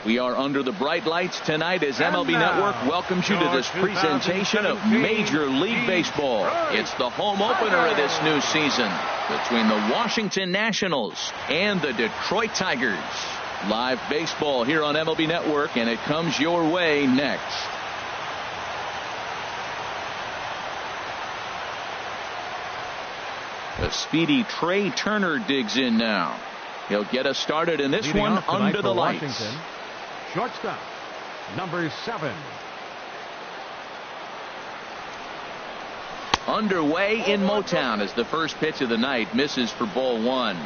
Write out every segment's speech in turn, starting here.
We are under the bright lights tonight as MLB Network welcomes you to this presentation of Major League Baseball. It's the home opener of this new season between the Washington Nationals and the Detroit Tigers. Live baseball here on MLB Network, and it comes your way next. The speedy Trey Turner digs in now. He'll get us started in this one under the lights. Washington, shortstop, number 7. Underway in Motown as the first pitch of the night misses for ball 1.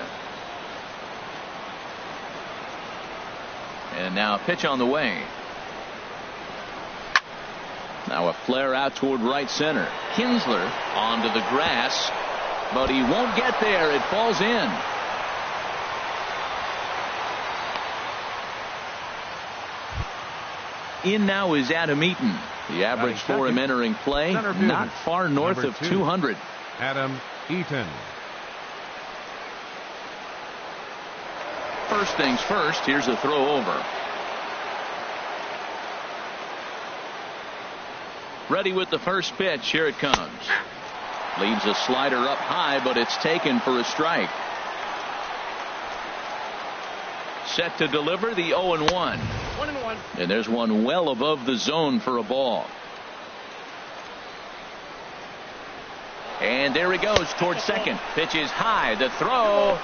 And now a pitch on the way. Now a flare out toward right center. Kinsler onto the grass, but he won't get there. It falls in. In now is Adam Eaton. The average for him entering play, not far north of 200. Adam Eaton. First things first, here's a throw over. Ready with the first pitch. Here it comes. Leaves a slider up high, but it's taken for a strike. Set to deliver the 0-1. And there's one well above the zone for a ball. And there he goes towards second. Pitch is high. The throw.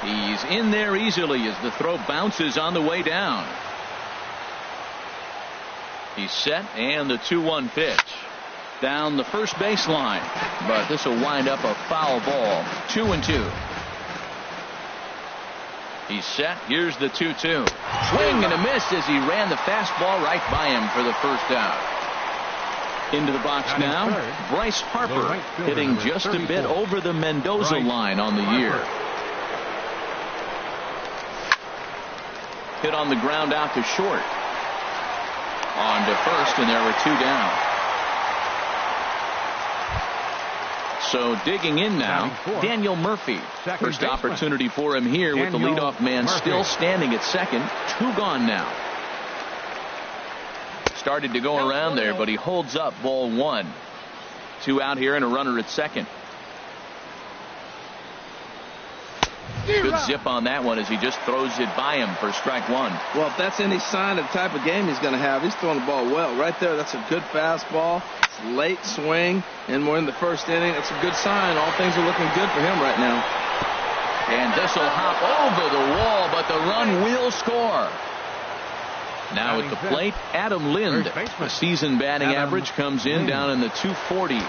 He's in there easily as the throw bounces on the way down. He's set, and the 2-1 pitch. Down the first baseline. But this will wind up a foul ball. 2-2. He's set. Here's the 2-2. Swing and a miss as he ran the fastball right by him for the first out. Into the box now, Bryce Harper hitting just a bit over the Mendoza line on the year. Hit on the ground out to short. On to first, and there were 2 down. So digging in now, Daniel Murphy. First opportunity for him here with the leadoff man still standing at second. 2 gone now. Started to go around there, but he holds up ball 1. 2 out here and a runner at second. Good zip on that one as he just throws it by him for strike 1. Well, if that's any sign of the type of game he's going to have, he's throwing the ball well. Right there, that's a good fastball. Late swing, and we're in the first inning. That's a good sign. All things are looking good for him right now. And this will hop over the wall, but the run will score. Now at the plate, Adam Lind. The season batting average comes in down in the 240s.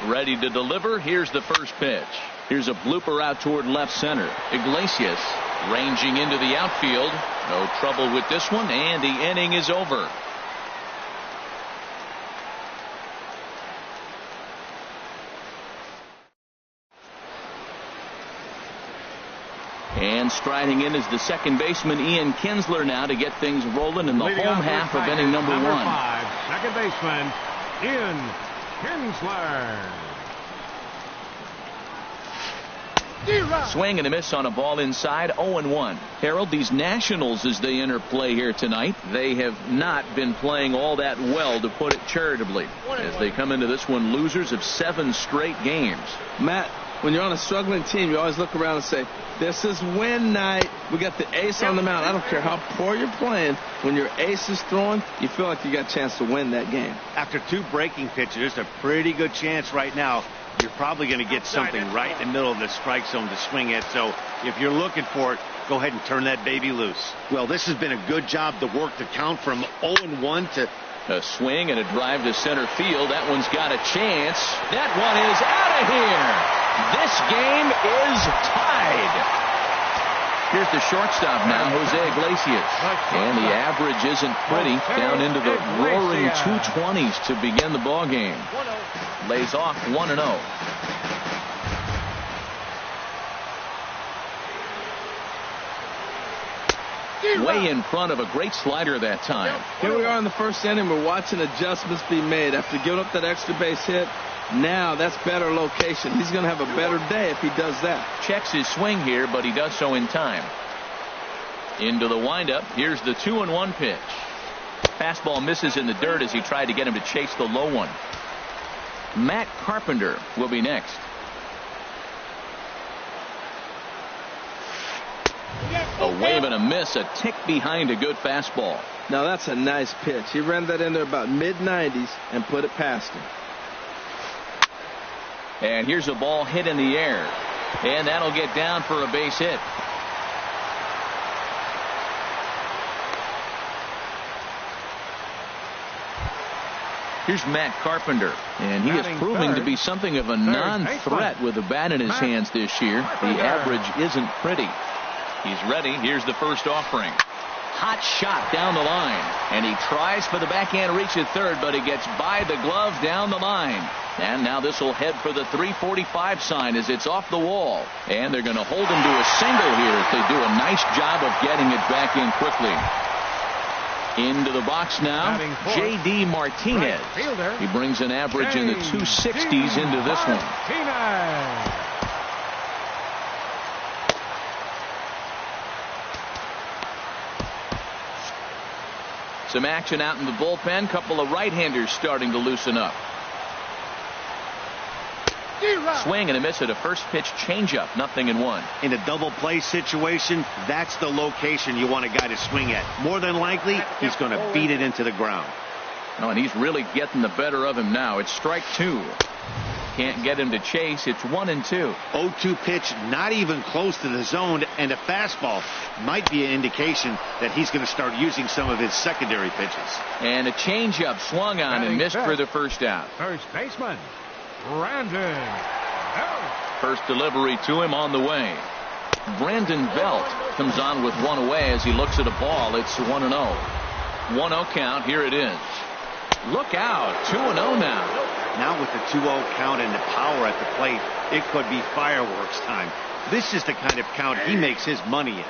Ready to deliver. Here's the first pitch. Here's a blooper out toward left center. Iglesias ranging into the outfield. No trouble with this one, and the inning is over. And striding in is the second baseman, Ian Kinsler, now to get things rolling in the home half of inning number 1. Second baseman, Ian Kinsler. Swing and a miss on a ball inside. 0-1. Harold, these Nationals, as they enter play here tonight, they have not been playing all that well, to put it charitably, as they come into this one losers of 7 straight games. Matt, when you're on a struggling team, you always look around and say, this is win night. We got the ace on the mound. I don't care how poor you're playing. When your ace is throwing, you feel like you got a chance to win that game. After 2 breaking pitches, there's a pretty good chance right now you're probably going to get something right in the middle of the strike zone to swing at. So if you're looking for it, go ahead and turn that baby loose. Well, this has been a good job to work the count from 0-1 to a swing and a drive to center field. That one's got a chance. That one is out of here. This game is tied. Here's the shortstop now, Jose Iglesias. And the average isn't pretty. Down into the roaring 220s to begin the ball game. Lays off 1-0. Way in front of a great slider that time. Here we are in the first inning. We're watching adjustments be made. After giving up that extra base hit, Now that's better location. He's going to have a better day if he does that. Checks his swing here, but he does so in time. Into the windup. Here's the 2-1 pitch. Fastball misses in the dirt as he tried to get him to chase the low one. Matt Carpenter will be next. A wave and a miss, a tick behind a good fastball. Now that's a nice pitch. He ran that in there about mid-90s and put it past him. And here's a ball hit in the air. And that'll get down for a base hit. Here's Matt Carpenter, and he is proving to be something of a non-threat with the bat in his hands this year. The average isn't pretty. He's ready. Here's the first offering. Hot shot down the line, and he tries for the backhand reach at third, but he gets by the glove down the line. And now this will head for the 345 sign as it's off the wall. And they're going to hold him to a single here if they do a nice job of getting it back in quickly. Into the box now, J.D. Martinez. He brings an average in the 260s into this one. Some action out in the bullpen. Couple of right-handers starting to loosen up. Swing and a miss at a first pitch changeup. 0-1. In a double play situation, that's the location you want a guy to swing at. More than likely, he's going to beat it into the ground. Oh, and he's really getting the better of him now. It's strike two. Can't get him to chase. It's 1-2. 0-2 pitch, not even close to the zone, and a fastball might be an indication that he's going to start using some of his secondary pitches. And a changeup swung on and missed for the first out. First baseman, Brandon Belt. First delivery to him on the way. Brandon Belt comes on with one away as he looks at a ball. It's 1-0. 1-0 count. Here it is. Look out. 2-0 now. Now with the 2-0 count and the power at the plate, it could be fireworks time. This is the kind of count he makes his money in.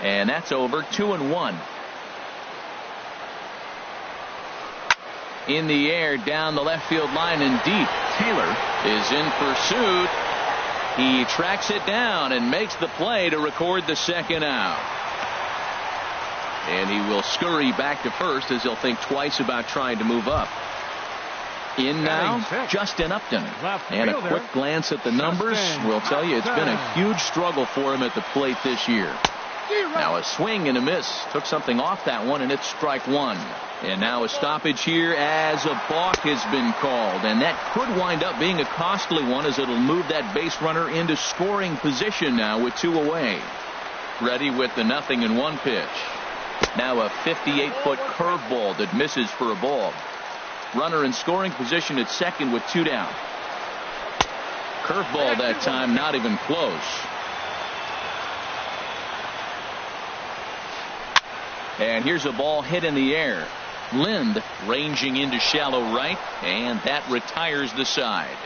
And that's over. 2-1. In the air down the left field line and deep. Taylor is in pursuit. He tracks it down and makes the play to record the second out. And he will scurry back to first as he'll think twice about trying to move up. In now, Justin Upton. And a quick glance at the numbers will tell you it's been a huge struggle for him at the plate this year. Now a swing and a miss. Took something off that one, and it's strike one. And now a stoppage here as a balk has been called. And that could wind up being a costly one as it'll move that base runner into scoring position now with two away. Ready with the 0-1 pitch. Now a 58-foot curveball that misses for a ball. Runner in scoring position at second with two down. Curveball that time, not even close. And here's a ball hit in the air. Lind ranging into shallow right, and that retires the side.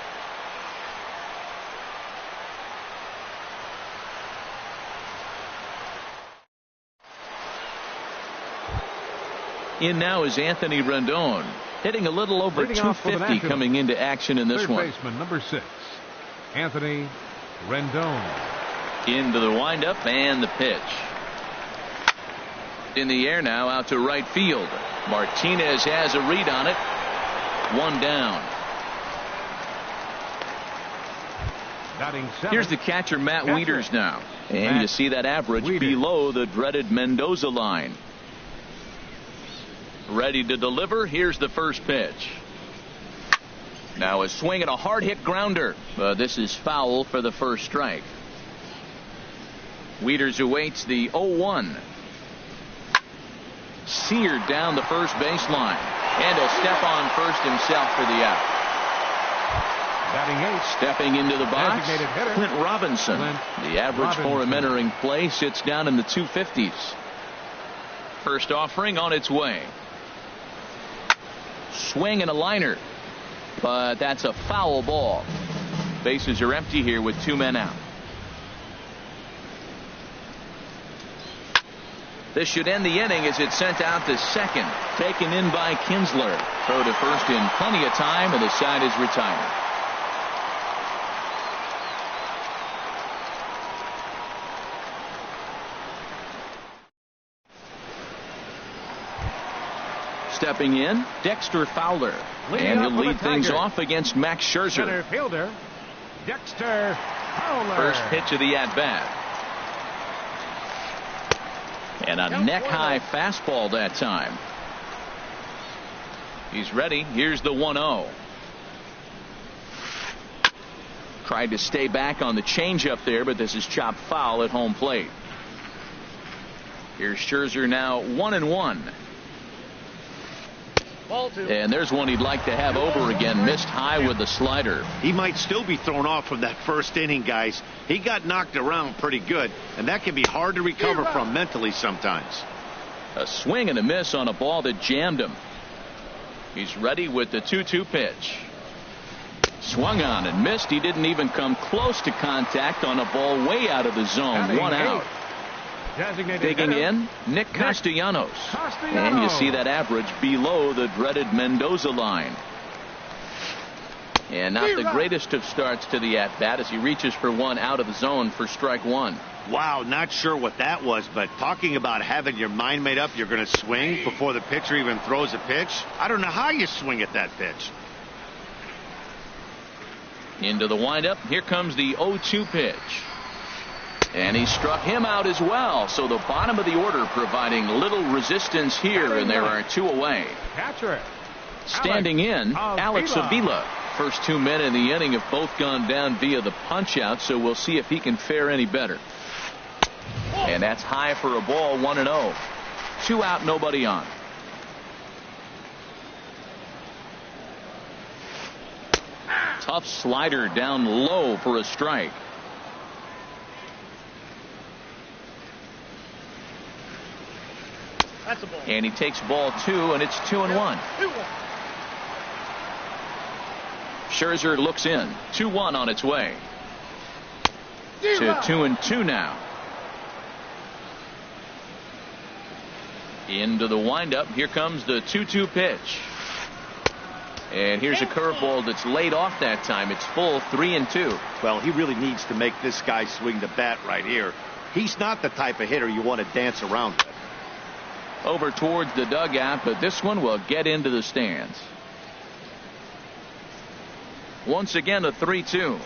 In now is Anthony Rendon, hitting a little over 250 coming into action in this one. Third baseman, number 6, Anthony Rendon. Into the windup and the pitch. In the air now, out to right field. Martinez has a read on it. One down. Here's the catcher, Matt Wieters now. And you see that average below the dreaded Mendoza line. Ready to deliver. Here's the first pitch. Now a swing and a hard hit grounder. This is foul for the first strike. Wieters awaits the 0-1. Seared down the first baseline. And he'll step on first himself for the out. Stepping into the box, Clint Robinson. The average for him entering play sits down in the 250s. First offering on its way. Swing and a liner. But that's a foul ball. Bases are empty here with two men out. This should end the inning as it's sent out to second. Taken in by Kinsler. Throw to first in plenty of time, and the side is retired. Stepping in, Dexter Fowler. And he'll lead things off against Max Scherzer. Center fielder, Dexter Fowler. First pitch of the at-bat. And a neck-high fastball that time. He's ready. Here's the 1-0. Tried to stay back on the changeup there, but this is chopped foul at home plate. Here's Scherzer now 1-1. And there's one he'd like to have over again. Missed high with the slider. He might still be thrown off from that first inning, guys. He got knocked around pretty good, and that can be hard to recover from mentally sometimes. A swing and a miss on a ball that jammed him. He's ready with the 2-2 pitch. Swung on and missed. He didn't even come close to contact on a ball way out of the zone. One out. Digging in, Nick Castellanos. And you see that average below the dreaded Mendoza line. And not the greatest of starts to the at-bat as he reaches for one out of the zone for strike one. Wow, not sure what that was, but talking about having your mind made up you're going to swing before the pitcher even throws a pitch. I don't know how you swing at that pitch. Into the windup. Here comes the 0-2 pitch. And he struck him out as well. So the bottom of the order providing little resistance here, and there are two away. Catcher. Standing in, Alex Avila. First 2 men in the inning have both gone down via the punch out, so we'll see if he can fare any better. And that's high for a ball, 1-0. 2 out, nobody on. Tough slider down low for a strike. That's a ball. And he takes ball 2, and it's 2-1. Scherzer looks in. 2-1 on its way. To 2-2 now. Into the windup. Here comes the 2-2 pitch. And here's a curveball that's laid off that time. It's full 3-2. Well, he really needs to make this guy swing the bat right here. He's not the type of hitter you want to dance around with. Over towards the dugout, but this one will get into the stands. Once again, a 3-2.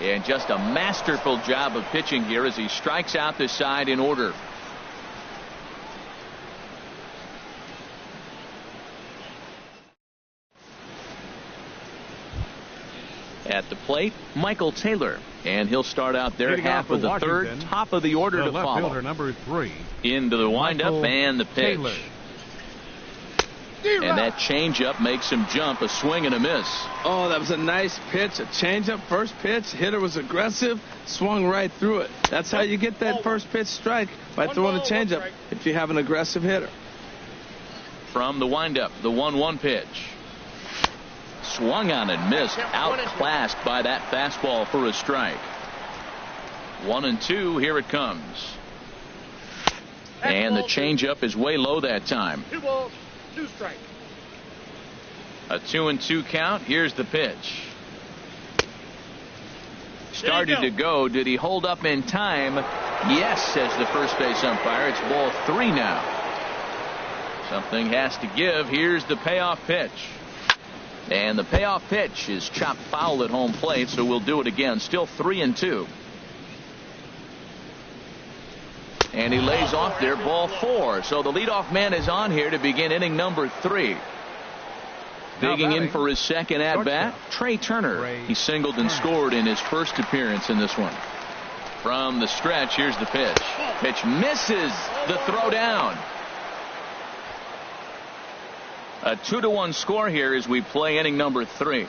And just a masterful job of pitching here as he strikes out the side in order. At the plate, Michael Taylor, and he'll start out there half of the third, top of the order to follow. Fielder number 3. Into the windup and the pitch. Taylor. And that changeup makes him jump. A swing and a miss. Oh, that was a nice pitch. A changeup, first pitch. Hitter was aggressive, swung right through it. That's how you get that first pitch strike, by throwing a changeup if you have an aggressive hitter. From the windup, the 1-1 pitch. Swung on and missed. Outclassed by that fastball for a strike. 1-2. Here it comes. And the changeup is way low that time. 2 balls, 2 strikes. A 2-2 count. Here's the pitch. Started to go. Did he hold up in time? Yes, says the first base umpire. It's ball 3 now. Something has to give. Here's the payoff pitch. And the payoff pitch is chopped foul at home plate, so we'll do it again. Still 3-2. And he lays off there, ball 4. So the leadoff man is on here to begin inning number 3. Digging in for his second at-bat, Trey Turner. He singled and scored in his first appearance in this one. From the stretch, here's the pitch. Pitch misses the throw down. A 2-1 score here as we play inning number 3.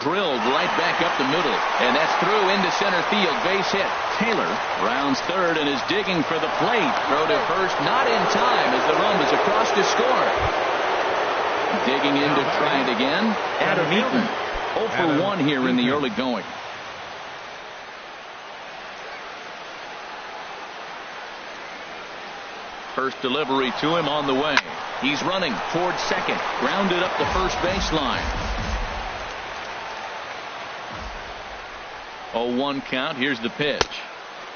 Drilled right back up the middle, and that's through into center field. Base hit. Taylor rounds third and is digging for the plate. Throw to first, not in time as the run was across to score. Digging in to try it again. Adam Eaton 0 for 1 here in the early going. First delivery to him on the way. He's running towards second. Grounded up the first baseline. 0-1 count. Here's the pitch.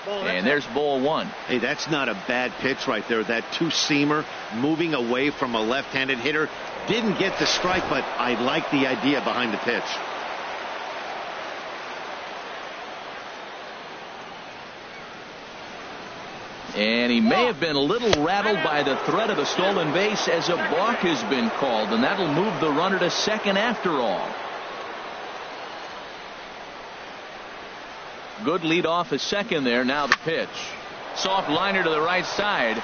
And there's ball one. Hey, that's not a bad pitch right there. That two-seamer moving away from a left-handed hitter. Didn't get the strike, but I like the idea behind the pitch. And he may have been a little rattled by the threat of a stolen base as a balk has been called, and that'll move the runner to second after all. Good lead off at second there. Now the pitch. Soft liner to the right side.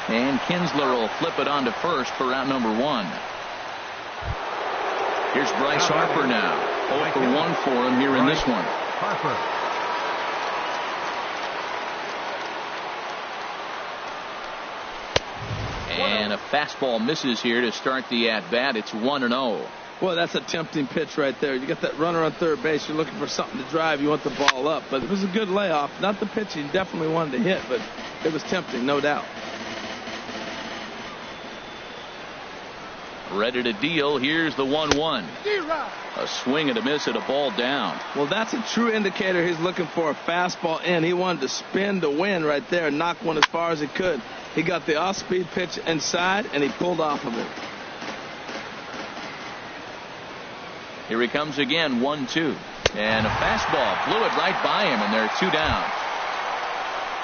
And Kinsler will flip it on to first for out number one. Here's Bryce Harper now. 0 for 1 for him here in this one. Harper. And a fastball misses here to start the at-bat. It's 1-0. Well, that's a tempting pitch right there. You got that runner on third base. You're looking for something to drive. You want the ball up. But it was a good layoff. Not the pitch he definitely wanted to hit, but it was tempting, no doubt. Ready to deal. Here's the 1-1. A swing and a miss at a ball down. Well, that's a true indicator. He's looking for a fastball in. He wanted to spin to win right there and knock one as far as he could. He got the off-speed pitch inside, and he pulled off of it. Here he comes again, 1-2. And a fastball blew it right by him, and they're 2 down.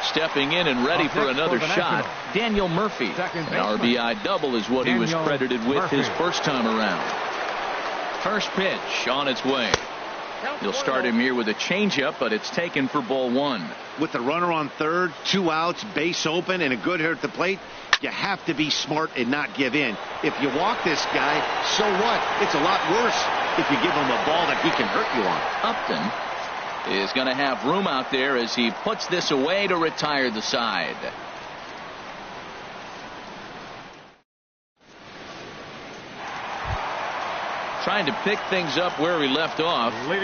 Stepping in and ready for another shot, Daniel Murphy. An RBI double is what he was credited with his first time around. First pitch on its way. You'll start him here with a changeup, but it's taken for ball one. With the runner on third, 2 outs, base open, and a good hitter at the plate, you have to be smart and not give in. If you walk this guy, so what? It's a lot worse if you give him a ball that he can hurt you on. Upton is going to have room out there as he puts this away to retire the side. Trying to pick things up where we left off. Ian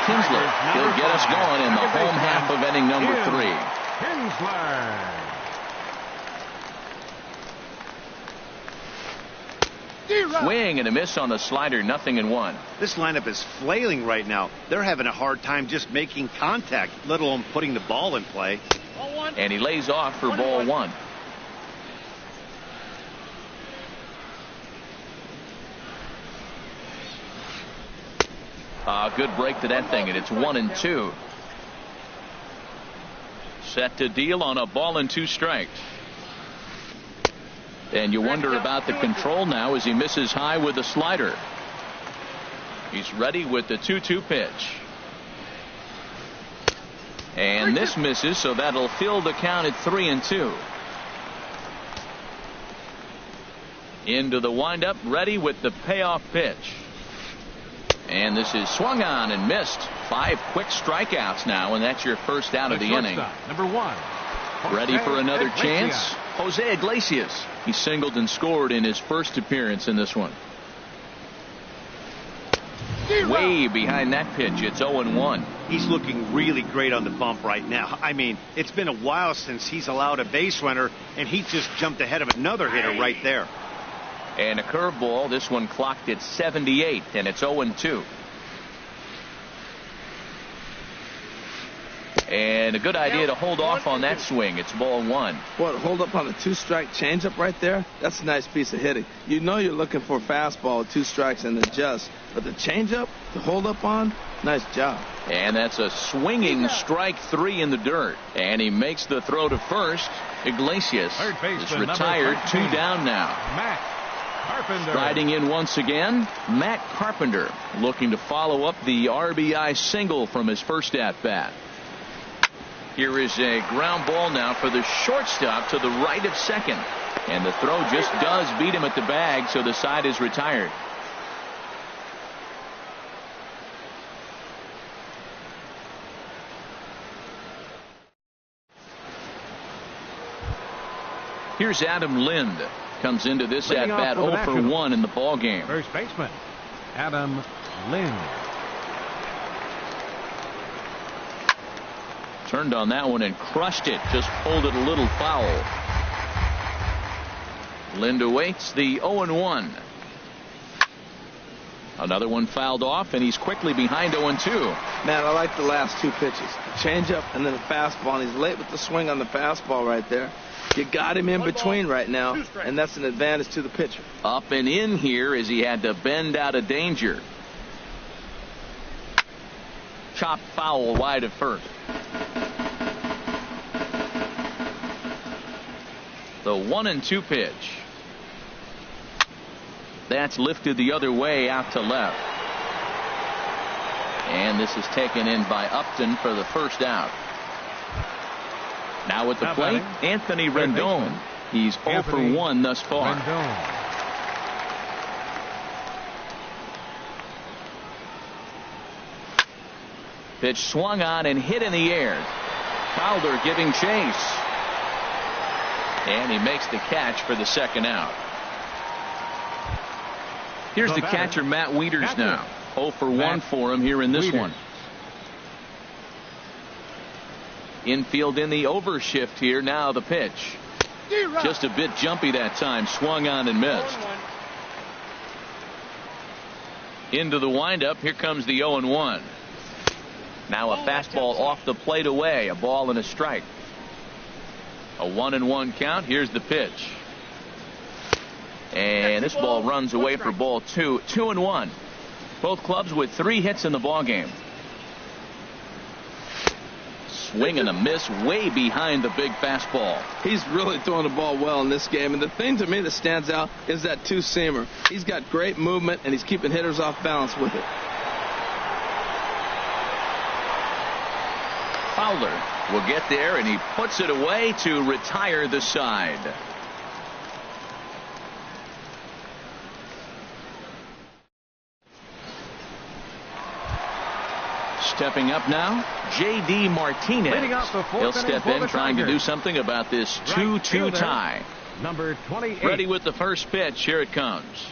Kinsler. He'll get us going in the home half of inning number 3. Kinsler. Swing and a miss on the slider. 0-1. This lineup is flailing right now. They're having a hard time just making contact, let alone putting the ball in play. And he lays off for ball one. Good break to that thing, and it's 1-2. Set to deal on a ball and 2 strikes. And you wonder about the control now as he misses high with the slider. He's ready with the 2-2 pitch. And this misses, so that'll fill the count at 3-2. Into the windup, ready with the payoff pitch. And this is swung on and missed. 5 quick strikeouts now, and that's your first out of the inning. Number 1. Ready for another chance? Jose Iglesias. He singled and scored in his first appearance in this one. Way behind that pitch. It's 0-1. He's looking really great on the bump right now. I mean, it's been a while since he's allowed a base runner, and he just jumped ahead of another hitter right there. And a curveball. This one clocked at 78, and it's 0-2. And a good idea to hold off on that swing. It's ball one. What, hold up on a 2-strike changeup right there? That's a nice piece of hitting. You know you're looking for a fastball with 2 strikes and adjust. But the changeup to hold up on, nice job. And that's a swinging strike 3 in the dirt. And he makes the throw to first. Iglesias is retired. 2 down now. Matt Carpenter. Riding in once again, Matt Carpenter, looking to follow up the RBI single from his first at-bat. Here is a ground ball now for the shortstop to the right of second. And the throw just does beat him at the bag, so the side is retired. Here's Adam Lind. Comes into this at-bat 0 for 1 in the ball game. First baseman, Adam Lind. Turned on that one and crushed it. Just pulled it a little foul. Lind awaits the 0-1. Another one fouled off, and he's quickly behind 0-2. Man, I like the last two pitches. A changeup and then a fastball, and he's late with the swing on the fastball right there. You got him in between right now, and that's an advantage to the pitcher. Up and in here as he had to bend out of danger. Chop foul wide of first. The 1-2 pitch. That's lifted the other way out to left. And this is taken in by Upton for the first out. Now at the plate, Anthony Rendon. He's 0 for 1 thus far. Pitch swung on and hit in the air. Fowler giving chase. And he makes the catch for the second out. Here's the catcher, Matt Wieters, now. 0 for 1 for him here in this one. Infield in the overshift here. Now the pitch. Just a bit jumpy that time. Swung on and missed. Into the windup. Here comes the 0-1. Now a fastball off the plate away. A ball and a strike. A 1-1 count. Here's the pitch. And this ball runs away for ball 2. 2-1. Both clubs with 3 hits in the ball game. Swing and a miss way behind the big fastball. He's really throwing the ball well in this game. And the thing to me that stands out is that two-seamer. He's got great movement, and he's keeping hitters off balance with it. Fowler will get there, and he puts it away to retire the side. Stepping up now, J.D. Martinez. He'll step in trying to do something about this 2-2 tie. Number 28. Ready with the first pitch. Here it comes.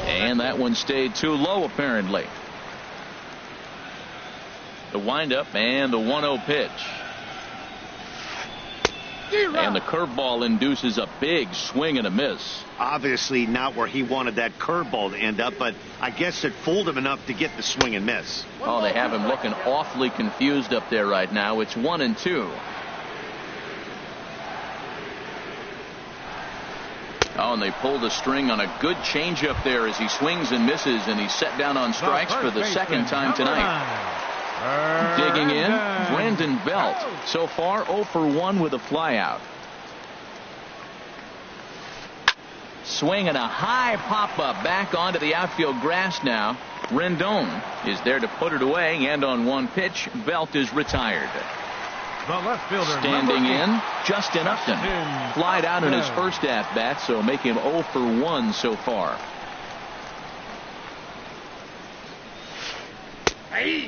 And that one stayed too low apparently. The windup and the 1-0 pitch. And the curveball induces a big swing and a miss. Obviously not where he wanted that curveball to end up, but I guess it fooled him enough to get the swing and miss. Oh, they have him looking awfully confused up there right now. It's 1-2. Oh, and they pulled a string on a good changeup there as he swings and misses, and he's set down on strikes for the second time tonight. Digging in, Brandon Belt. So far 0 for 1 with a flyout. Swing and a high pop-up back onto the outfield grass now. Rendon is there to put it away, and on one pitch, Belt is retired. The left fielder, standing in, Justin Upton. Flied out in his first at-bat, so make him 0 for 1 so far.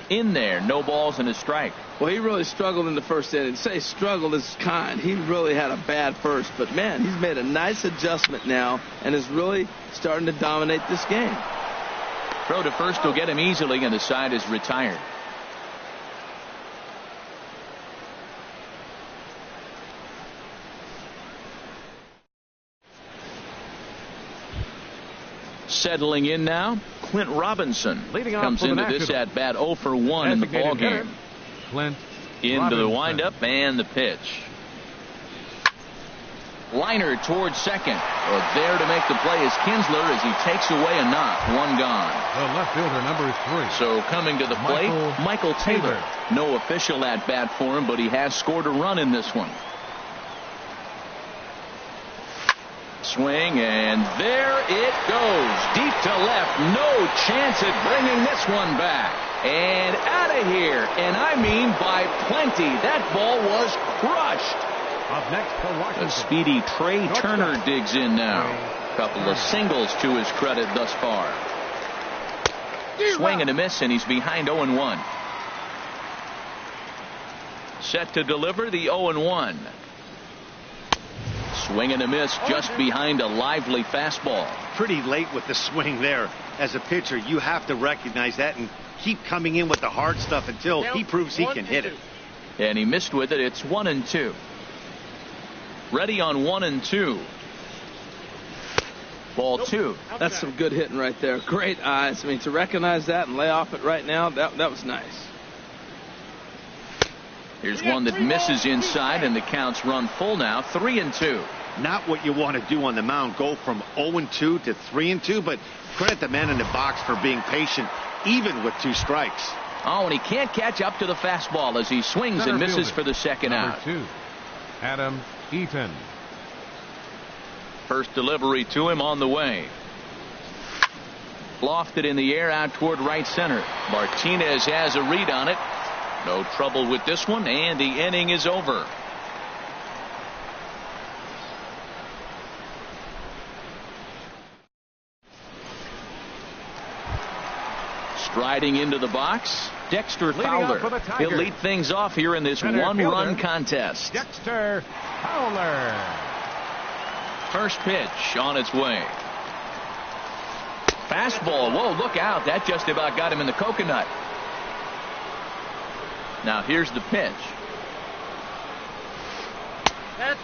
In there, no balls and a strike. Well, he really struggled in the first inning. To say struggled is kind. He really had a bad first, but man, he's made a nice adjustment now and is really starting to dominate this game. Throw to first will get him easily, and the side is retired. Settling in now, Clint Robinson comes into this at bat 0 for 1 in the ball game. Clint into the windup and the pitch. Liner towards second. There to make the play is Kinsler as he takes away a knock. One gone. The left fielder, number 3. So coming to the plate, Michael Taylor. No official at bat for him, but he has scored a run in this one. Swing, and there it goes. Deep to left. No chance at bringing this one back. And out of here. And I mean by plenty. That ball was crushed. Up next to Washington. A speedy Trey Turner digs in now. A couple of singles to his credit thus far. Swing and a miss, and he's behind 0-1. Set to deliver the 0-1. Swing and a miss just behind a lively fastball. Pretty late with the swing there. As a pitcher, you have to recognize that and keep coming in with the hard stuff until he proves he can hit it. And he missed with it. It's 1-2. Ready on 1-2. Ball 2. That's some good hitting right there. Great eyes. I mean, to recognize that and lay off it right now, that was nice. Here's one that misses inside, and the count's run full now, 3-2. Not what you want to do on the mound, go from 0-2 to 3-2, but credit the man in the box for being patient, even with 2 strikes. Oh, and he can't catch up to the fastball as he swings and misses for the second out. 2, Adam Eaton. First delivery to him on the way. Lofted in the air out toward right center. Martinez has a read on it. No trouble with this one, and the inning is over. Striding into the box, Dexter Fowler. He'll lead things off here in this one-run contest. Dexter Fowler. First pitch on its way. Fastball. Whoa, look out. That just about got him in the coconut. Now here's the pitch.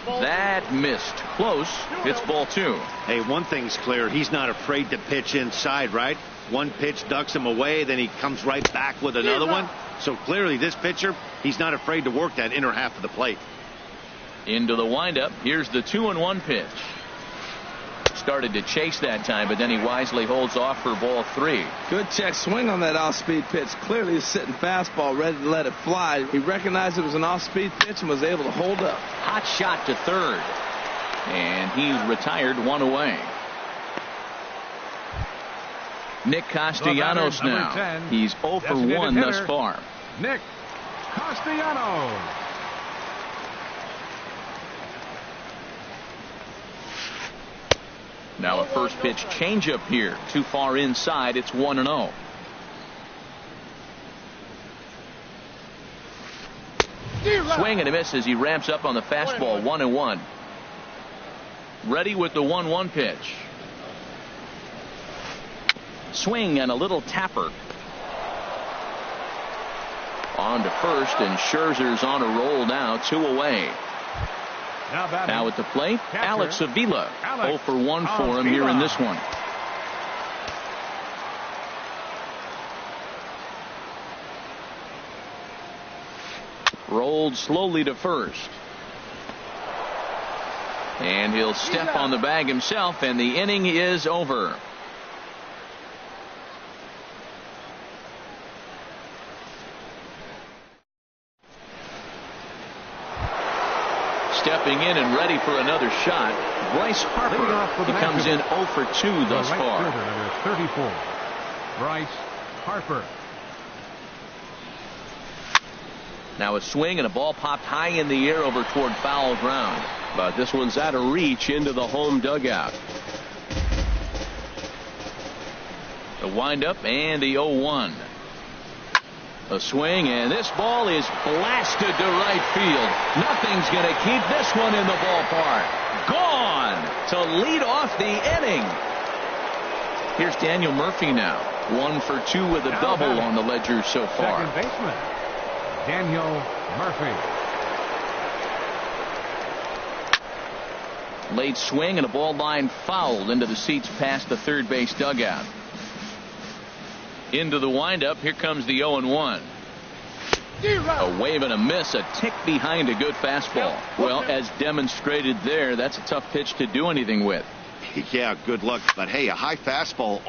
That missed. Close. It's ball 2. Hey, one thing's clear. He's not afraid to pitch inside, right? One pitch ducks him away, then he comes right back with another one. So clearly this pitcher, he's not afraid to work that inner half of the plate. Into the windup. Here's the 2-1 pitch. Started to chase that time, but then he wisely holds off for ball 3. Good check swing on that off-speed pitch. Clearly he's sitting fastball, ready to let it fly. He recognized it was an off-speed pitch and was able to hold up. Hot shot to third. And he's retired, 1 away. Nick Castellanos now. 10, he's 0 for 1 thus far. Nick Castellanos. Now a first pitch changeup here. Too far inside. It's 1-0. Swing and a miss as he ramps up on the fastball. 1-1. Ready with the 1-1 pitch. Swing and a little tapper. On to first, and Scherzer's on a roll now. 2 away. Now at the plate, Alex Avila. 0 for 1 for him here in this one. Rolled slowly to first. And he'll step on the bag himself, and the inning is over. Stepping in and ready for another shot, Bryce Harper. He comes in 0 for 2 thus far. Number 34, Bryce Harper. Now a swing and a ball popped high in the air over toward foul ground. But this one's out of reach into the home dugout. The windup and the 0-1. A swing, and this ball is blasted to right field. Nothing's going to keep this one in the ballpark. Gone to lead off the inning. Here's Daniel Murphy now. 1 for 2 with a double on the ledger so far. Second baseman, Daniel Murphy. Late swing and a ball line fouled into the seats past the third base dugout. Into the windup. Here comes the 0-1. A wave and a miss, a tick behind a good fastball. Well, as demonstrated there, that's a tough pitch to do anything with. Yeah, good luck. But hey, a high fastball.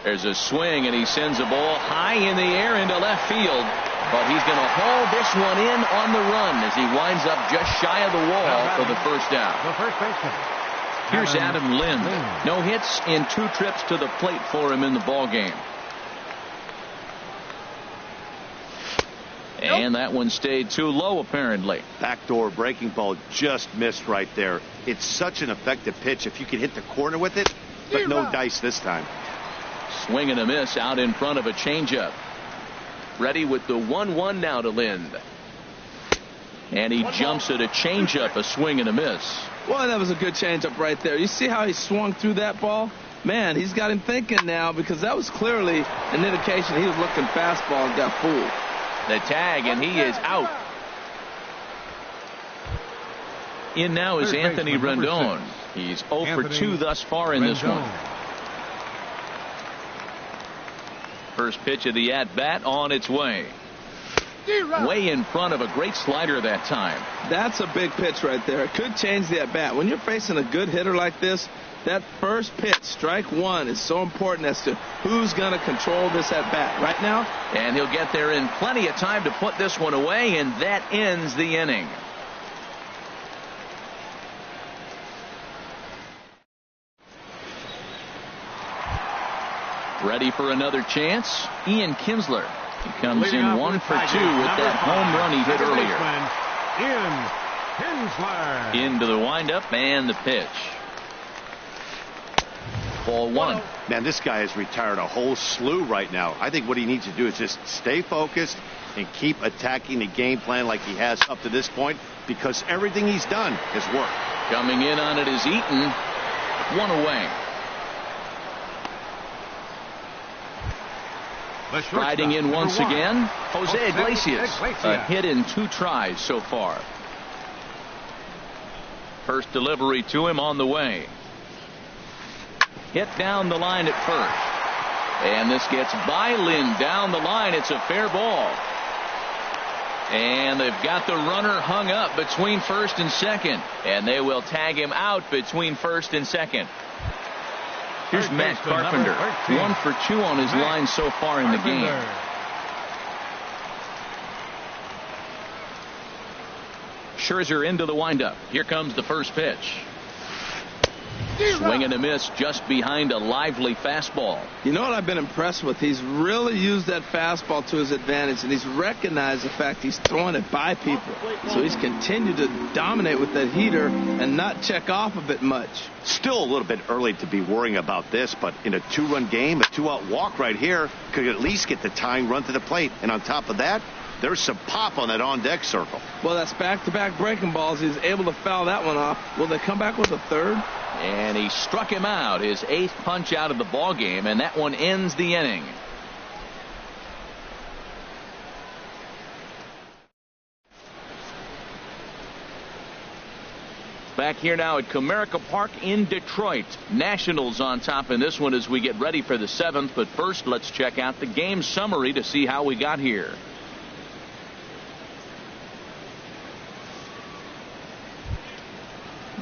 There's a swing, and he sends a ball high in the air into left field. But he's going to haul this one in on the run as he winds up just shy of the wall for the first out. The first baseman. Here's Adam Lind. No hits in 2 trips to the plate for him in the ball game. And that one stayed too low, apparently. Backdoor breaking ball just missed right there. It's such an effective pitch if you can hit the corner with it, but no dice this time. Swing and a miss out in front of a changeup. Ready with the 1-1 now to Lind. And he jumps at a changeup, a swing and a miss. Boy, that was a good changeup right there. You see how he swung through that ball? Man, he's got him thinking now, because that was clearly an indication he was looking fastball and got fooled. The tag, and he is out. In now is Anthony Rendon. He's 0 for 2 thus far in this one. First pitch of the at-bat on its way. Way in front of a great slider that time. That's a big pitch right there. It could change the at-bat. When you're facing a good hitter like this, that first pitch, strike one, is so important as to who's going to control this at-bat right now. And he'll get there in plenty of time to put this one away, and that ends the inning. Ready for another chance? Ian Kinsler. He comes in 1 for 2 with that home run he hit earlier. Ian Kinsler. Into the windup and the pitch. Ball 1. Man, this guy has retired a whole slew right now. I think what he needs to do is just stay focused and keep attacking the game plan like he has up to this point, because everything he's done has worked. Coming in on it is Eaton. 1 away. Riding in once again, Jose Iglesias. A hit in 2 tries so far. First delivery to him on the way. Hit down the line at first. And this gets by Lynn down the line. It's a fair ball. And they've got the runner hung up between first and second. And they will tag him out between first and second. Here's Matt Carpenter. 1 for 2 on his line so far in the game. Scherzer into the windup. Here comes the first pitch. Swing and a miss just behind a lively fastball. You know what I've been impressed with? He's really used that fastball to his advantage, and he's recognized the fact he's throwing it by people. So he's continued to dominate with that heater and not check off of it much. Still a little bit early to be worrying about this, but in a 2-run game, a 2-out walk right here could at least get the tying run to the plate. And on top of that, there's some pop on that on-deck circle. Well, that's back-to-back breaking balls. He's able to foul that one off. Will they come back with a third? And he struck him out, his 8th punch out of the ball game, and that one ends the inning. Back here now at Comerica Park in Detroit. Nationals on top in this one as we get ready for the 7th. But first, let's check out the game summary to see how we got here.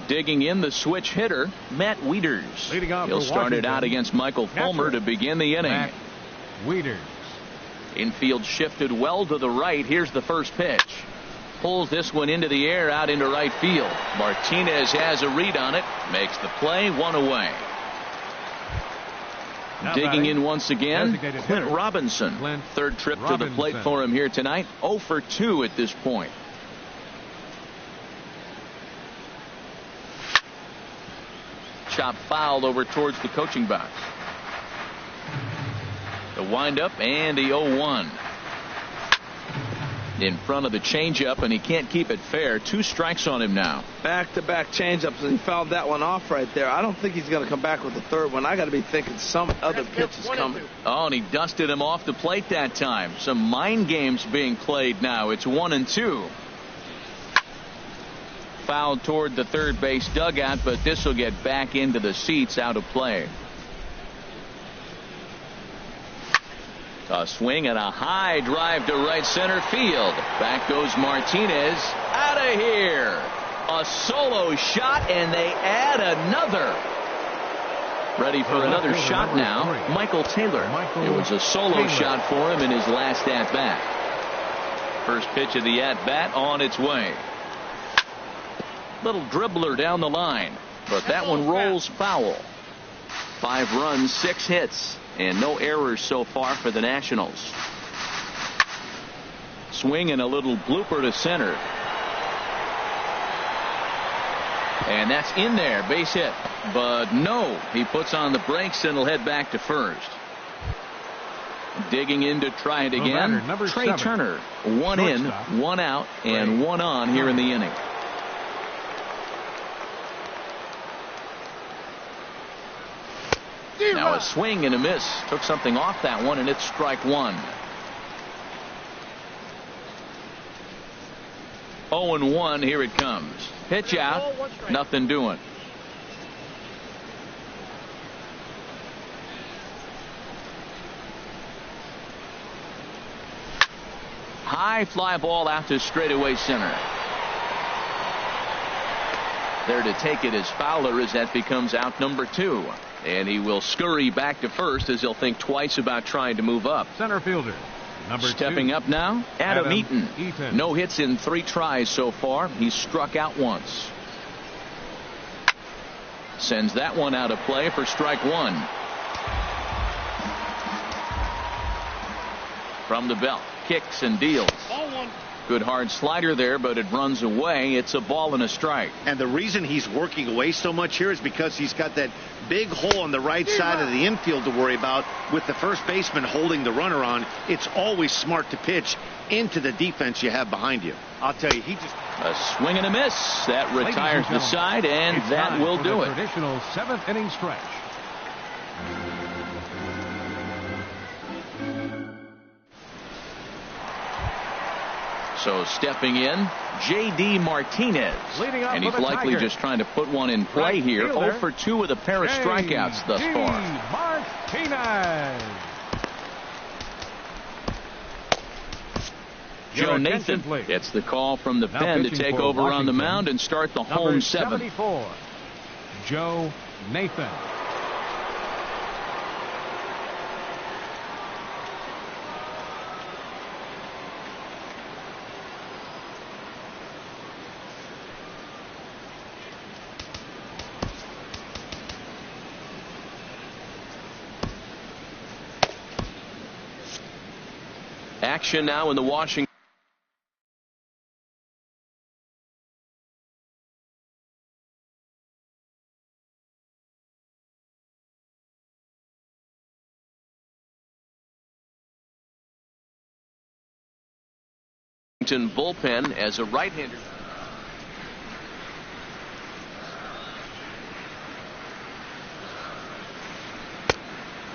Digging in the switch hitter, Matt Wieters. He'll start it out against Michael Fulmer to begin the inning. Matt Wieters. Infield shifted well to the right. Here's the first pitch. Pulls this one into the air out into right field. Martinez has a read on it. Makes the play. 1 away. Digging in once again, Clint Robinson. Third trip to the plate for him here tonight. 0 for 2 at this point. Chop fouled over towards the coaching box. The windup and the 0-1. In front of the changeup, and he can't keep it fair. 2 strikes on him now. Back-to-back changeups, and he fouled that one off right there. I don't think he's going to come back with the third one. I got to be thinking some other pitch is coming. Oh, and he dusted him off the plate that time. Some mind games being played now. It's 1-2. Fouled toward the third base dugout, but this will get back into the seats, out of play. A swing and a high drive to right center field. Back goes Martinez. Out of here. A solo shot, and they add another. Ready for another shot now, Michael Taylor. It was a solo shot for him in his last at-bat. First pitch of the at-bat on its way. Little dribbler down the line, but that one rolls foul. 5 runs, 6 hits, and no errors so far for the Nationals. Swing and a little blooper to center. And that's in there, base hit. But no, he puts on the brakes and will head back to first. Digging in to try it again, Trey Turner. 1 in, 1 out, and 1 on here in the inning. Now a swing and a miss. Took something off that one, and it's strike 1. 0-1. Here it comes. Pitch out. Nothing doing. High fly ball out to straightaway center. There to take it is Fowler as that becomes out number 2. And he will scurry back to first as he'll think twice about trying to move up. Center fielder, number 2. Stepping up now, Adam Eaton. Eaton. No hits in 3 tries so far. He's struck out once. Sends that one out of play for strike 1. From the belt, kicks and deals. Ball 1. Good hard slider there, but it runs away. It's a ball and a strike. And the reason he's working away so much here is because he's got that big hole on the right side of the infield to worry about. With the first baseman holding the runner on, it's always smart to pitch into the defense you have behind you. I'll tell you, he just... A swing and a miss. That retires the side, and that will do it. Traditional 7th inning stretch. So stepping in, J.D. Martinez. And he's likely just trying to put one in play here. 0 for 2 with a pair of strikeouts thus far. Martinez. Joe Nathan gets the call from the pen to take over on the mound and start the home 7th. Joe Nathan. Action now in the Washington bullpen as a right-hander.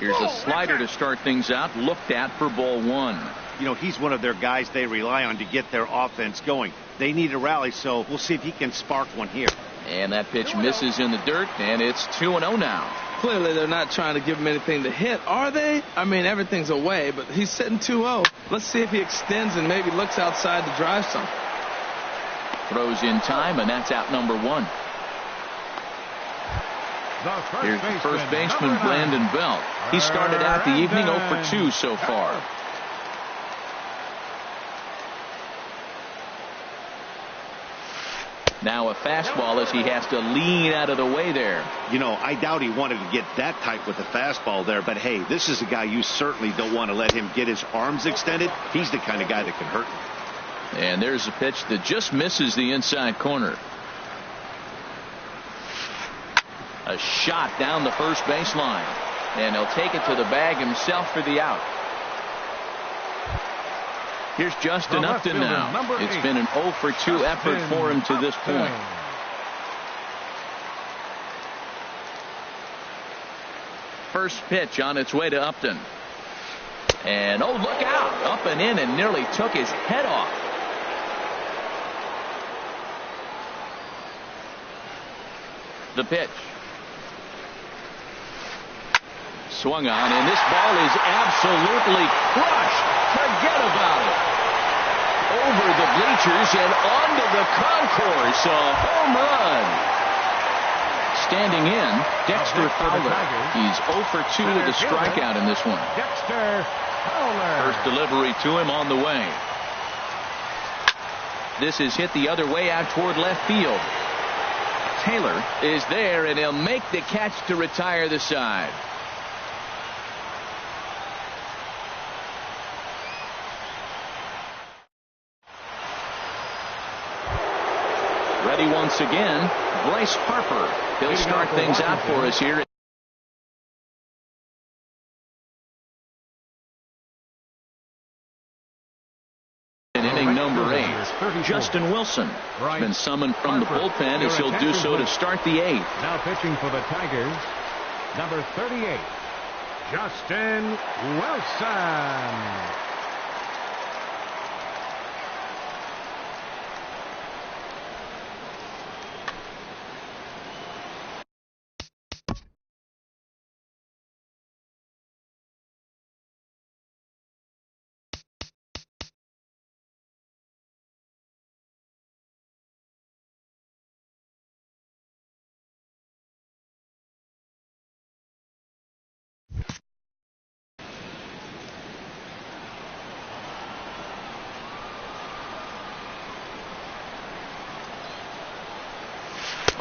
Here's a slider to start things out, looked at for ball 1. You know, he's one of their guys they rely on to get their offense going. They need a rally, so we'll see if he can spark one here. And that pitch misses in the dirt, and it's 2-0 now. Clearly, they're not trying to give him anything to hit, are they? I mean, everything's away, but he's sitting 2-0. Let's see if he extends and maybe looks outside to drive some. Throws in time, and that's out number 1. Here's the first baseman, Brandon Belt. He started out the evening 0 for 2 so far. Now a fastball as he has to lean out of the way there. You know, I doubt he wanted to get that tight with the fastball there, but hey, this is a guy you certainly don't want to let him get his arms extended. He's the kind of guy that can hurt him. And there's a pitch that just misses the inside corner. A shot down the first baseline, and he'll take it to the bag himself for the out. Here's Justin Upton now. It's been an 0 for 2 effort for him to this point. First pitch on its way to Upton. And oh, look out! Up and in and nearly took his head off. The pitch. Swung on, and this ball is absolutely crushed. Forget about it. Over the bleachers and onto the concourse. A home run. Standing in, Dexter Fowler. He's 0 for 2 with a strikeout in this one. Dexter Fowler. First delivery to him on the way. This is hit the other way out toward left field. Taylor is there, and he'll make the catch to retire the side. Ready once again, Bryce Harper. He'll start things out for us here. In inning number 8, Justin Wilson has been summoned from the bullpen as he'll do so to start the 8th. Now pitching for the Tigers, number 38, Justin Wilson.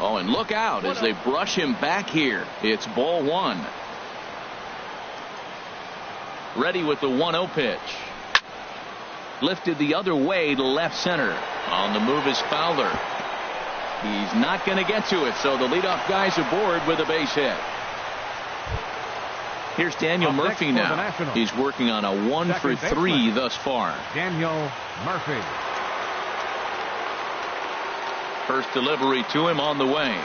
Oh, and look out as they brush him back here. It's ball one. Ready with the 1-0 pitch. Lifted the other way to left center. On the move is Fowler. He's not going to get to it, so the leadoff guy's aboard with a base hit. Here's Daniel Murphy now. He's working on a 1 for 3 thus far. Daniel Murphy. First delivery to him on the way.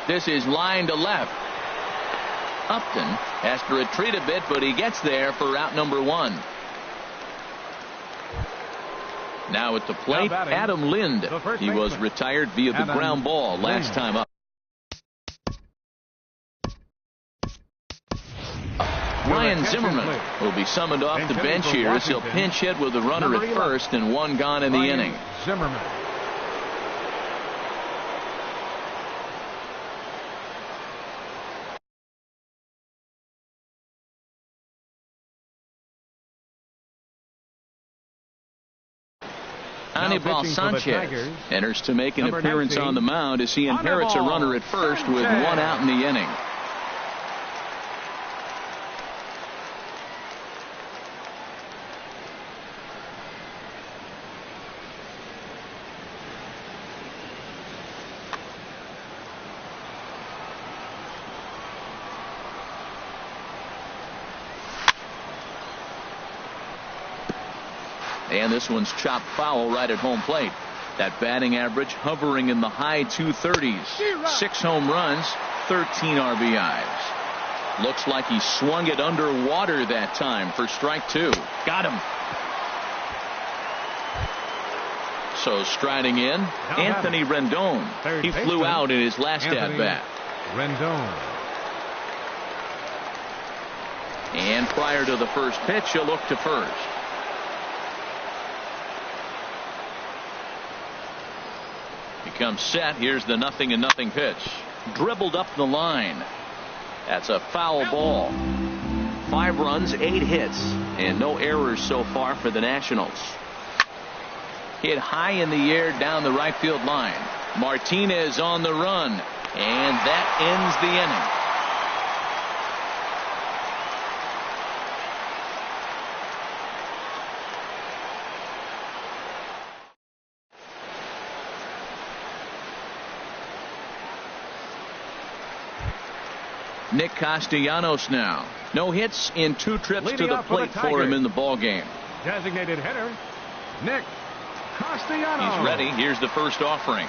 This is line to left. Upton has to retreat a bit, but he gets there for out number 1. Now at the plate, Adam Lind. He was retired via the ground ball last time up. Ryan Zimmerman will be summoned off the bench here as he'll pinch hit with a runner at first and 1 gone in the inning. Zimmerman. Anibal Sanchez enters to make an appearance on the mound as he inherits a runner at first with 1 out in the inning. And this one's chopped foul right at home plate. That batting average hovering in the high 230s. 6 home runs, 13 RBIs. Looks like he swung it underwater that time for strike 2. Got him. So striding in, Anthony Rendon. He flew out in his last at bat. Rendon. And prior to the first pitch, he'll look to first. Comes set. Here's the 0-0 pitch. Dribbled up the line. That's a foul ball. 5 runs, 8 hits, and no errors so far for the Nationals. Hit high in the air down the right field line. Martinez on the run, and that ends the inning. Nick Castellanos now. No hits in 2 trips to the plate for him in the ball game. Designated hitter, Nick Castellanos. He's ready. Here's the first offering.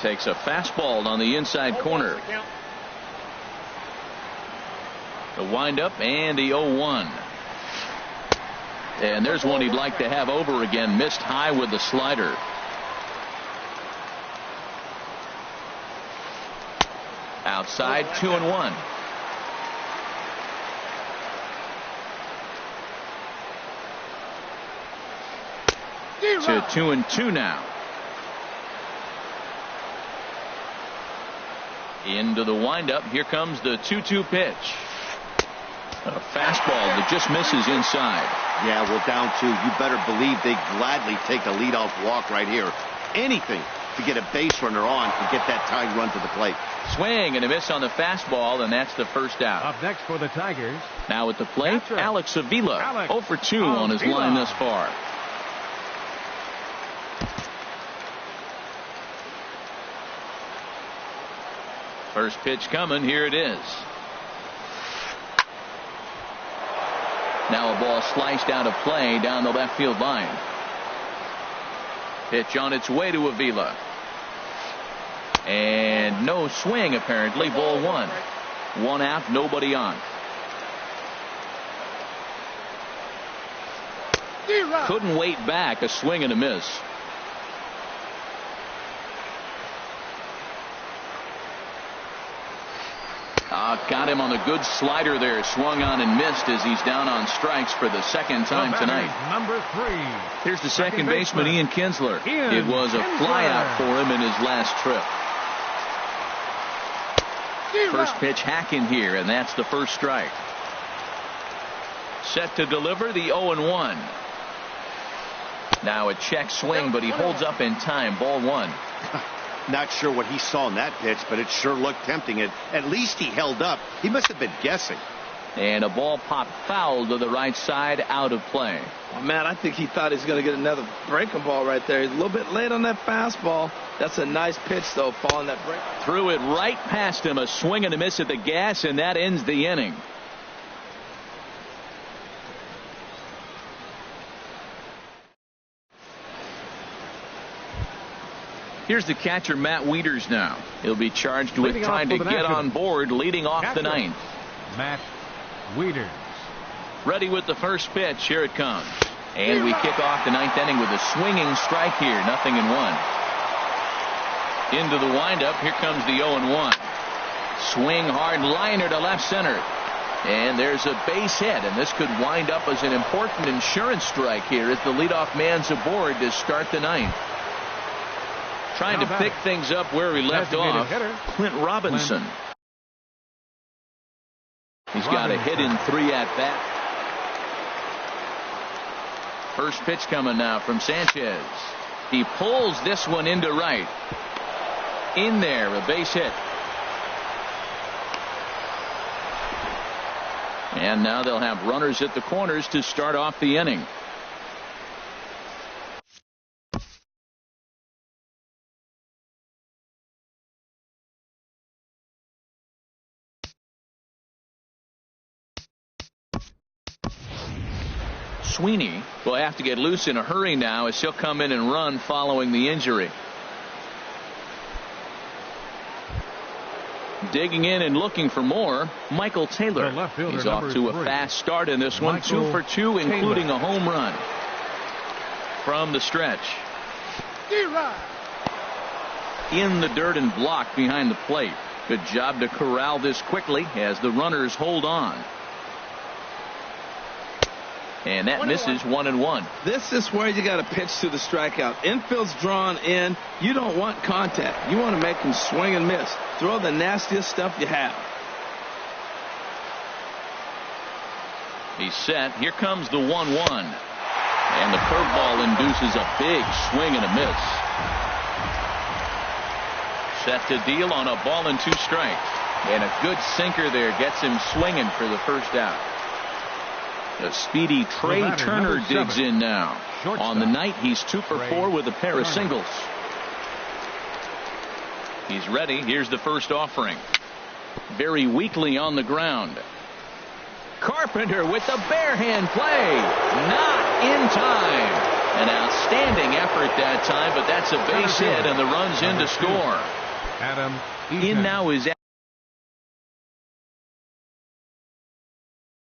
Takes a fastball on the inside corner. The windup and the 0-1. And there's one he'd like to have over again. Missed high with the slider. Outside, 2-1. To 2-2 now. Into the windup. Here comes the 2-2 pitch. A fastball that just misses inside. Yeah, well, down 2. You better believe they gladly take a leadoff walk right here. Anything to get a base runner on and get that tying run to the plate. Swing and a miss on the fastball, and that's the first out. Up next for the Tigers. Now at the plate, Alex Avila. 0 for 2 on his line thus far. First pitch coming. Here it is. Now a ball sliced out of play down the left field line. Pitch on its way to Avila. And no swing apparently. Ball 1. 1 out, nobody on. Couldn't wait back. A swing and a miss. Got him on a good slider there. Swung on and missed as he's down on strikes for the second time tonight. Number 3. Here's the second baseman, Ian Kinsler. It was a flyout for him in his last trip. First pitch hacking here, and that's the first strike. Set to deliver the 0-1. Now a check swing, but he holds up in time. Ball 1. Not sure what he saw in that pitch, but it sure looked tempting. At least he held up. He must have been guessing. And a ball popped foul to the right side, out of play. Oh, man, I think he thought he was going to get another breaking ball right there. He's a little bit late on that fastball. That's a nice pitch, though, following that break. Threw it right past him, a swing and a miss at the gas, and that ends the inning. Here's the catcher, Matt Wieters, now. He'll be charged with trying to get on board, leading off the ninth. Matt Wieters. Ready with the first pitch. Here it comes. And we kick off the ninth inning with a swinging strike here. 0-1. Into the windup. Here comes the 0-1. Swing hard liner to left center. And there's a base hit. And this could wind up as an important insurance strike here as the leadoff man's aboard to start the ninth. Trying to pick things up where we left off. Clint Robinson. He's got a hit in 3 at bat. First pitch coming now from Sanchez. He pulls this one into right. In there, a base hit. And now they'll have runners at the corners to start off the inning. Sweeney will have to get loose in a hurry now as he'll come in and run following the injury. Digging in and looking for more, Michael Taylor. He's off to a fast start in this one. 2 for 2, including a home run from the stretch. In the dirt and blocked behind the plate. Good job to corral this quickly as the runners hold on. And that misses 1-1. This is where you got to pitch to the strikeout. Infield's drawn in. You don't want contact. You want to make him swing and miss. Throw the nastiest stuff you have. He's set. Here comes the 1-1. And the curveball induces a big swing and a miss. Set to deal on a ball and 2 strikes. And a good sinker there gets him swinging for the first out. A speedy Trey Turner digs in now. On the night, he's 2 for 4 with a pair of singles. He's ready. Here's the first offering. Very weakly on the ground. Carpenter with the bare hand play. Not in time. An outstanding effort that time, but that's a base hit, and the run's in to score. In now is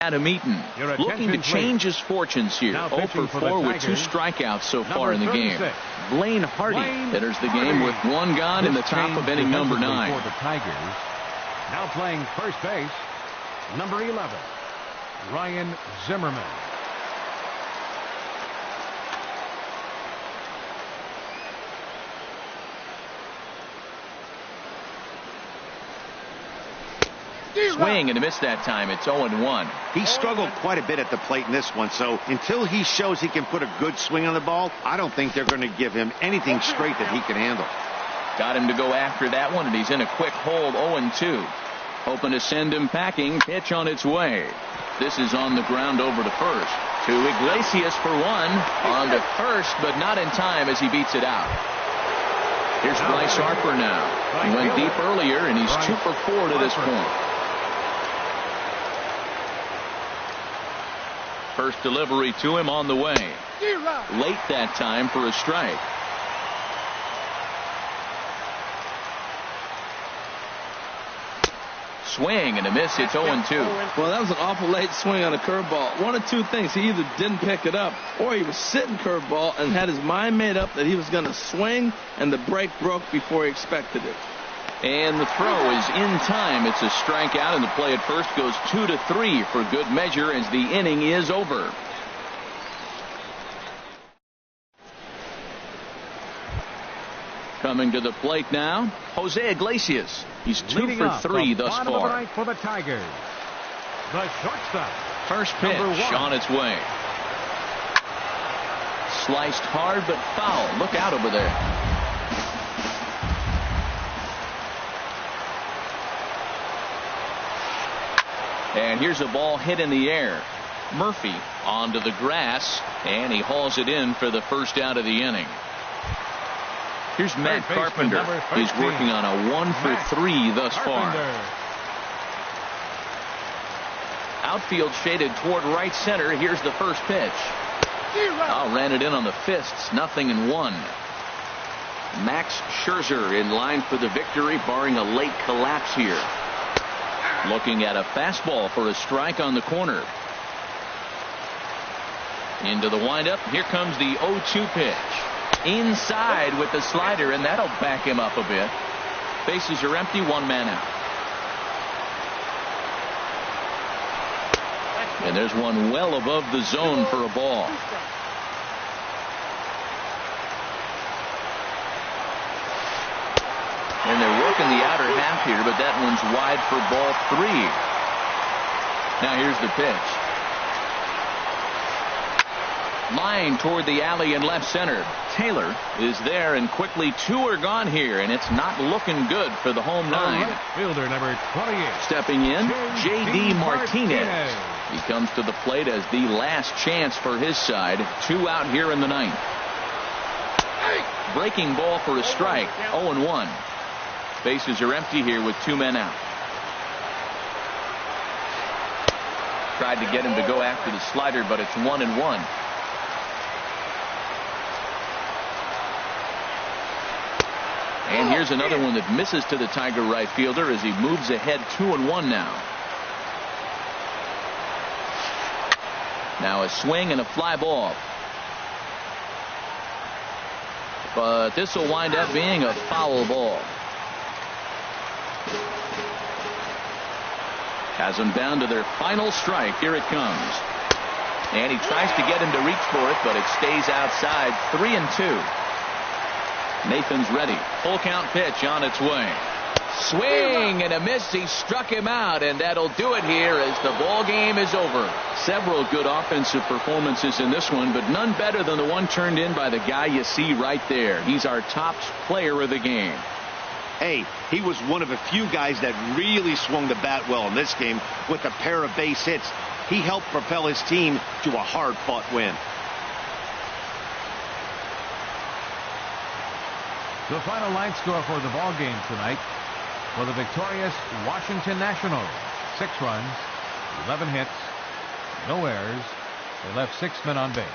Adam Eaton, looking to change his fortunes here. 0 for 4 with 2 strikeouts so far in the game. Blaine Hardy enters the game with 1 gone in the top of inning number 9. For the Tigers. Now playing first base, number 11, Ryan Zimmerman. Swing and a miss that time. It's 0-1. He struggled quite a bit at the plate in this one, so until he shows he can put a good swing on the ball, I don't think they're going to give him anything straight that he can handle. Got him to go after that one, and he's in a quick hold. 0-2. Hoping to send him packing. Pitch on its way. This is on the ground over to first. To Iglesias for 1. On to first, but not in time as he beats it out. Here's Bryce Harper now. He went deep earlier, and he's 2 for 4 to this point. First delivery to him on the way. Late that time for a strike. Swing and a miss. It's 0-2. Well, that was an awful late swing on a curveball. One of 2 things. He either didn't pick it up or he was sitting curveball and had his mind made up that he was going to swing, and the break broke before he expected it. And the throw is in time. It's a strikeout, and the play at first goes 2-3 for good measure as the inning is over. Coming to the plate now, Jose Iglesias. He's 2 for 3 thus far. For the Tigers, the shortstop. First pitch on its way. Sliced hard but foul. Look out over there. And here's a ball hit in the air. Murphy onto the grass, and he hauls it in for the first out of the inning. Here's Matt Carpenter. He's working on a 1-for-3 thus far. Outfield shaded toward right center. Here's the first pitch. Ran it in on the fists. 0-1. Max Scherzer in line for the victory, barring a late collapse here. Looking at a fastball for a strike on the corner. Into the windup. Here comes the 0-2 pitch. Inside with the slider, and that'll back him up a bit. Bases are empty. 1 man out. And there's one well above the zone for a ball. And they're working the outer half here, but that one's wide for ball 3. Now here's the pitch. Line toward the alley in left center. Taylor is there, and quickly 2 are gone here, and it's not looking good for the home 9. Right fielder number 28. Stepping in, J.D. Martinez. He comes to the plate as the last chance for his side. 2 out here in the 9th. Breaking ball for a strike. 0-1. Bases are empty here with 2 men out. Tried to get him to go after the slider, but it's 1-1. And here's another one that misses to the Tiger right fielder as he moves ahead 2-1 now. Now a swing and a fly ball. But this will wind up being a foul ball. Has them down to their final strike. Here it comes. And he tries to get him to reach for it, but it stays outside. 3-2. Nathan's ready. Full count pitch on its way. Swing and a miss. He struck him out, and that'll do it here as the ball game is over. Several good offensive performances in this one, but none better than the one turned in by the guy you see right there. He's our top player of the game. Hey, he was one of a few guys that really swung the bat well in this game with a pair of base hits. He helped propel his team to a hard-fought win. The final line score for the ball game tonight for the victorious Washington Nationals: 6 runs, 11 hits, no errors. They left 6 men on base.